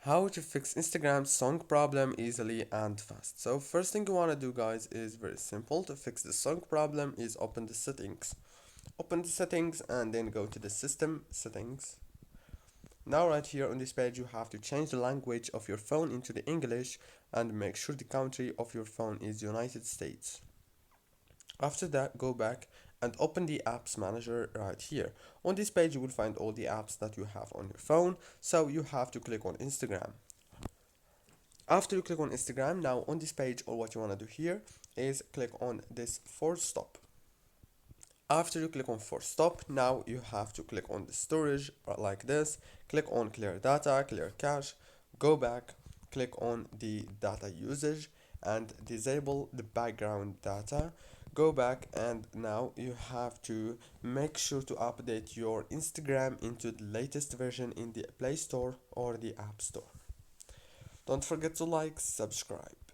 How to fix Instagram song problem easily and fast. So first thing you want to do, guys, is very simple. To fix the song problem is open the settings. Open the settings and then go to the system settings. Now right here on this page you have to change the language of your phone into the English and make sure the country of your phone is United States. After that, go back and open the apps manager right here. On this page you will find all the apps that you have on your phone, so you have to click on Instagram. After you click on Instagram, now on this page, or what you want to do here is click on this force stop. After you click on force stop, now you have to click on the storage like this. Click on clear data, clear cache, go back, click on the data usage and disable the background data. Go back and now you have to make sure to update your Instagram into the latest version in the Play Store or the App Store. Don't forget to like, subscribe.